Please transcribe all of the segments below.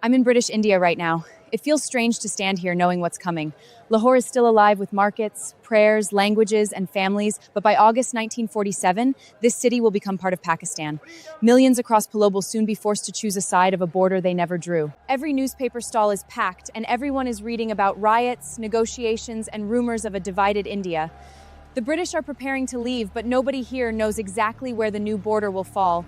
I'm in British India right now. It feels strange to stand here knowing what's coming. Lahore is still alive with markets, prayers, languages, and families, but by August 1947, this city will become part of Pakistan. Millions across Punjab will soon be forced to choose a side of a border they never drew. Every newspaper stall is packed, and everyone is reading about riots, negotiations, and rumors of a divided India. The British are preparing to leave, but nobody here knows exactly where the new border will fall.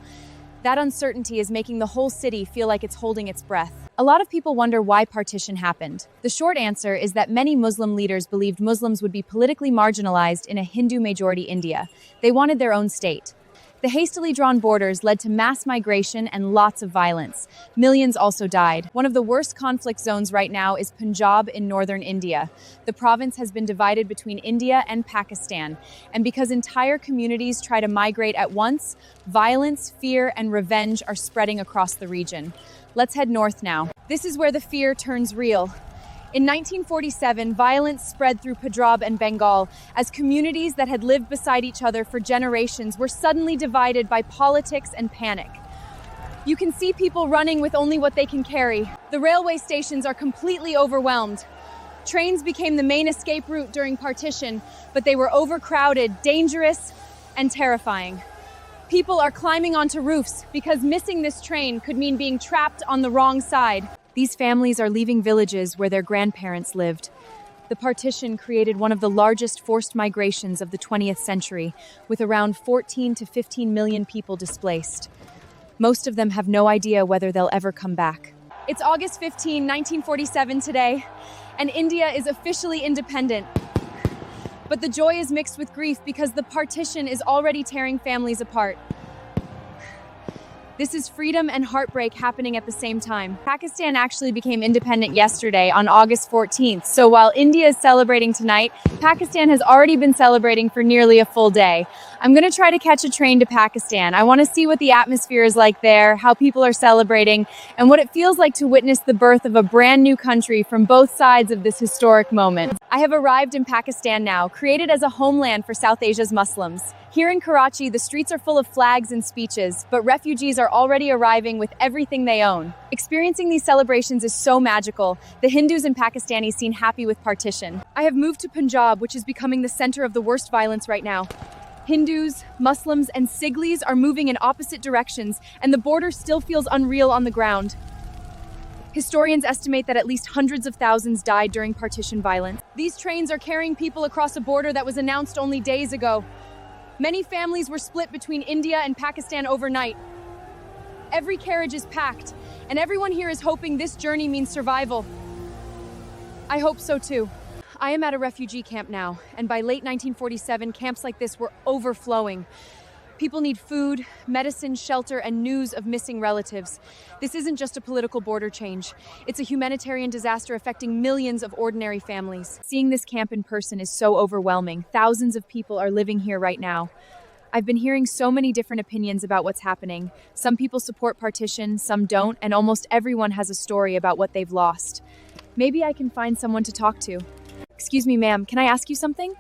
That uncertainty is making the whole city feel like it's holding its breath. A lot of people wonder why partition happened. The short answer is that many Muslim leaders believed Muslims would be politically marginalized in a Hindu-majority India. They wanted their own state. The hastily drawn borders led to mass migration and lots of violence. Millions also died. One of the worst conflict zones right now is Punjab in northern India. The province has been divided between India and Pakistan. And because entire communities try to migrate at once, violence, fear, and revenge are spreading across the region. Let's head north now. This is where the fear turns real. In 1947, violence spread through Punjab and Bengal as communities that had lived beside each other for generations were suddenly divided by politics and panic. You can see people running with only what they can carry. The railway stations are completely overwhelmed. Trains became the main escape route during partition, but they were overcrowded, dangerous, and terrifying. People are climbing onto roofs because missing this train could mean being trapped on the wrong side. These families are leaving villages where their grandparents lived. The partition created one of the largest forced migrations of the 20th century, with around 14 to 15 million people displaced. Most of them have no idea whether they'll ever come back. It's August 15, 1947 today, and India is officially independent. But the joy is mixed with grief because the partition is already tearing families apart. This is freedom and heartbreak happening at the same time. Pakistan actually became independent yesterday on August 14th, so while India is celebrating tonight, Pakistan has already been celebrating for nearly a full day. I'm going to try to catch a train to Pakistan. I want to see what the atmosphere is like there, how people are celebrating, and what it feels like to witness the birth of a brand new country from both sides of this historic moment. I have arrived in Pakistan now, created as a homeland for South Asia's Muslims. Here in Karachi, the streets are full of flags and speeches, but refugees are already arriving with everything they own. Experiencing these celebrations is so magical. The Hindus and Pakistanis seem happy with partition. I have moved to Punjab, which is becoming the center of the worst violence right now. Hindus, Muslims, and Sikhs are moving in opposite directions, and the border still feels unreal on the ground. Historians estimate that at least hundreds of thousands died during partition violence. These trains are carrying people across a border that was announced only days ago. Many families were split between India and Pakistan overnight. Every carriage is packed, and everyone here is hoping this journey means survival. I hope so too. I am at a refugee camp now, and by late 1947, camps like this were overflowing. People need food, medicine, shelter, and news of missing relatives. This isn't just a political border change. It's a humanitarian disaster affecting millions of ordinary families. Seeing this camp in person is so overwhelming. Thousands of people are living here right now. I've been hearing so many different opinions about what's happening. Some people support partition, some don't, and almost everyone has a story about what they've lost. Maybe I can find someone to talk to. Excuse me, ma'am, can I ask you something?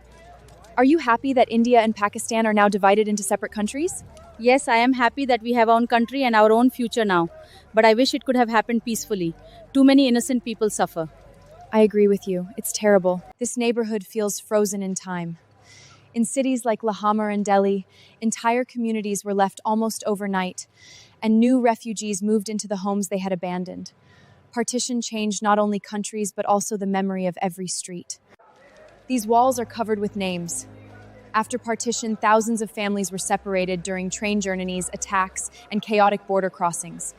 Are you happy that India and Pakistan are now divided into separate countries? Yes, I am happy that we have our own country and our own future now. But I wish it could have happened peacefully. Too many innocent people suffer. I agree with you. It's terrible. This neighborhood feels frozen in time. In cities like Lahore and Delhi, entire communities were left almost overnight, and new refugees moved into the homes they had abandoned. Partition changed not only countries, but also the memory of every street. These walls are covered with names. After partition, thousands of families were separated during train journeys, attacks, and chaotic border crossings.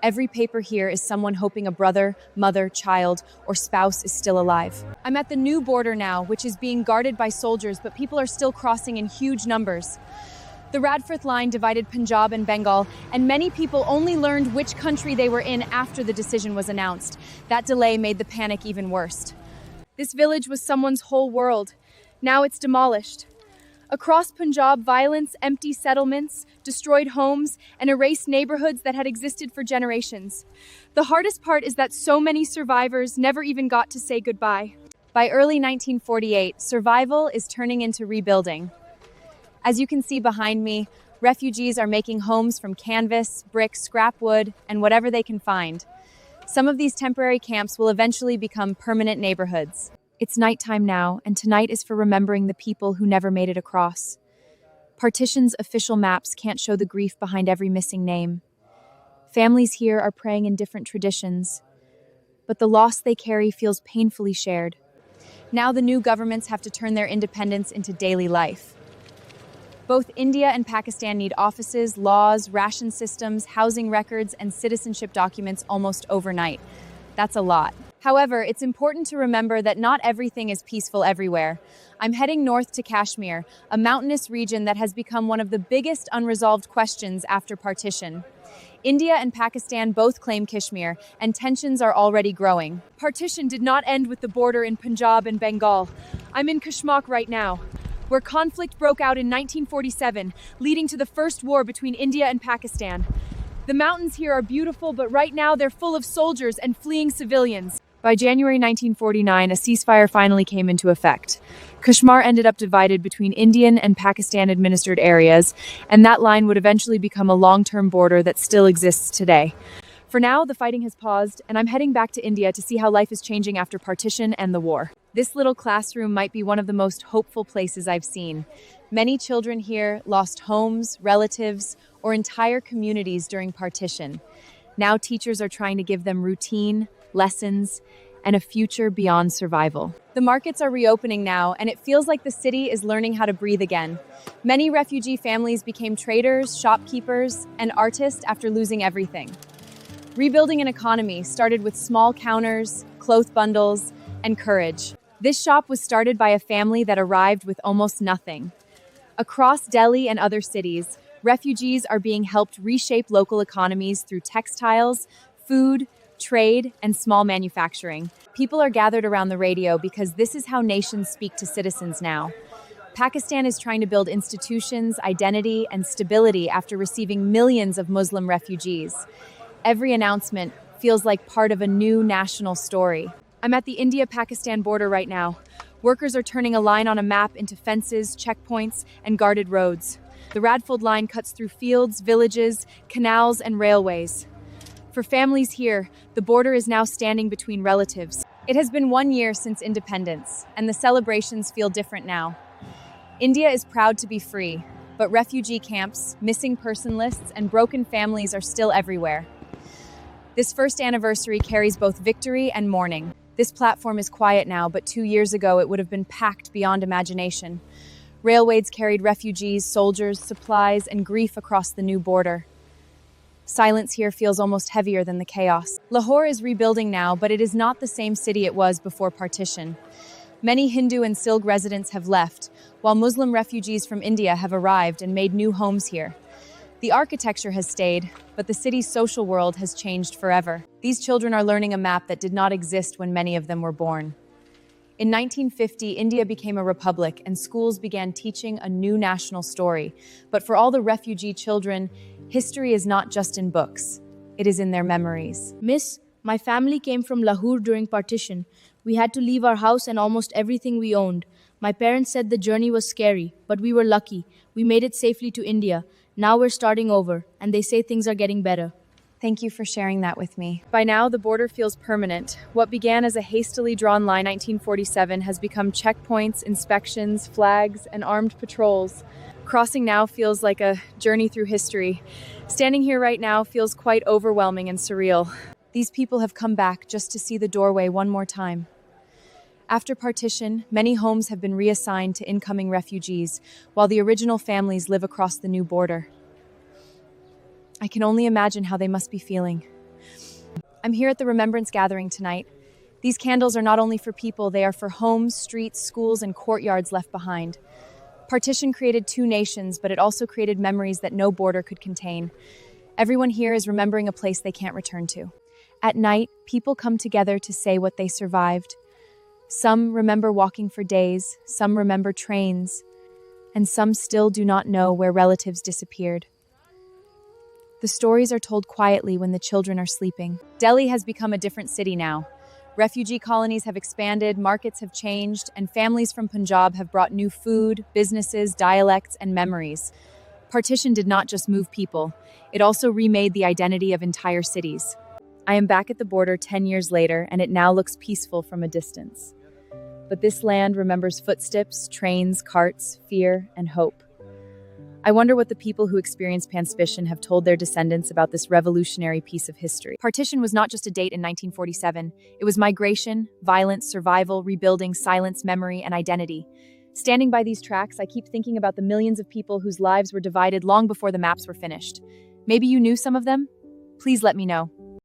Every paper here is someone hoping a brother, mother, child, or spouse is still alive. I'm at the new border now, which is being guarded by soldiers, but people are still crossing in huge numbers. The Radford line divided Punjab and Bengal, and many people only learned which country they were in after the decision was announced. That delay made the panic even worse. This village was someone's whole world. Now it's demolished. Across Punjab, violence, empty settlements, destroyed homes, and erased neighborhoods that had existed for generations. The hardest part is that so many survivors never even got to say goodbye. By early 1948, survival is turning into rebuilding. As you can see behind me, refugees are making homes from canvas, brick, scrap wood, and whatever they can find. Some of these temporary camps will eventually become permanent neighborhoods. It's nighttime now, and tonight is for remembering the people who never made it across. Partition's official maps can't show the grief behind every missing name. Families here are praying in different traditions, but the loss they carry feels painfully shared. Now the new governments have to turn their independence into daily life. Both India and Pakistan need offices, laws, ration systems, housing records, and citizenship documents almost overnight. That's a lot. However, it's important to remember that not everything is peaceful everywhere. I'm heading north to Kashmir, a mountainous region that has become one of the biggest unresolved questions after partition. India and Pakistan both claim Kashmir, and tensions are already growing. Partition did not end with the border in Punjab and Bengal. I'm in Kashmir right now, where conflict broke out in 1947, leading to the first war between India and Pakistan. The mountains here are beautiful, but right now they're full of soldiers and fleeing civilians. By January 1949, a ceasefire finally came into effect. Kashmir ended up divided between Indian and Pakistan-administered areas, and that line would eventually become a long-term border that still exists today. For now, the fighting has paused, and I'm heading back to India to see how life is changing after partition and the war. This little classroom might be one of the most hopeful places I've seen. Many children here lost homes, relatives, or entire communities during partition. Now teachers are trying to give them routine, lessons, and a future beyond survival. The markets are reopening now, and it feels like the city is learning how to breathe again. Many refugee families became traders, shopkeepers, and artists after losing everything. Rebuilding an economy started with small counters, cloth bundles, and courage. This shop was started by a family that arrived with almost nothing. Across Delhi and other cities, refugees are being helped reshape local economies through textiles, food, trade, and small manufacturing. People are gathered around the radio because this is how nations speak to citizens now. Pakistan is trying to build institutions, identity, and stability after receiving millions of Muslim refugees. Every announcement feels like part of a new national story. I'm at the India-Pakistan border right now. Workers are turning a line on a map into fences, checkpoints, and guarded roads. The Radfold line cuts through fields, villages, canals, and railways. For families here, the border is now standing between relatives. It has been 1 year since independence, and the celebrations feel different now. India is proud to be free, but refugee camps, missing person lists, and broken families are still everywhere. This first anniversary carries both victory and mourning. This platform is quiet now, but 2 years ago it would have been packed beyond imagination. Railways carried refugees, soldiers, supplies, and grief across the new border. Silence here feels almost heavier than the chaos. Lahore is rebuilding now, but it is not the same city it was before partition. Many Hindu and Sikh residents have left, while Muslim refugees from India have arrived and made new homes here. The architecture has stayed, but the city's social world has changed forever. These children are learning a map that did not exist when many of them were born. In 1950, India became a republic and schools began teaching a new national story. But for all the refugee children, history is not just in books. It is in their memories. Miss, my family came from Lahore during partition. We had to leave our house and almost everything we owned. My parents said the journey was scary, but we were lucky. We made it safely to India. Now we're starting over, and they say things are getting better. Thank you for sharing that with me. By now, the border feels permanent. What began as a hastily drawn line in 1947 has become checkpoints, inspections, flags, and armed patrols. Crossing now feels like a journey through history. Standing here right now feels quite overwhelming and surreal. These people have come back just to see the doorway one more time. After partition, many homes have been reassigned to incoming refugees, while the original families live across the new border. I can only imagine how they must be feeling. I'm here at the Remembrance Gathering tonight. These candles are not only for people, they are for homes, streets, schools, and courtyards left behind. Partition created two nations, but it also created memories that no border could contain. Everyone here is remembering a place they can't return to. At night, people come together to say what they survived. Some remember walking for days, some remember trains, and some still do not know where relatives disappeared. The stories are told quietly when the children are sleeping. Delhi has become a different city now. Refugee colonies have expanded, markets have changed, and families from Punjab have brought new food, businesses, dialects, and memories. Partition did not just move people, it also remade the identity of entire cities. I am back at the border 10 years later, and it now looks peaceful from a distance. But this land remembers footsteps, trains, carts, fear, and hope. I wonder what the people who experienced Partition have told their descendants about this revolutionary piece of history. Partition was not just a date in 1947. It was migration, violence, survival, rebuilding, silence, memory, and identity. Standing by these tracks, I keep thinking about the millions of people whose lives were divided long before the maps were finished. Maybe you knew some of them? Please let me know.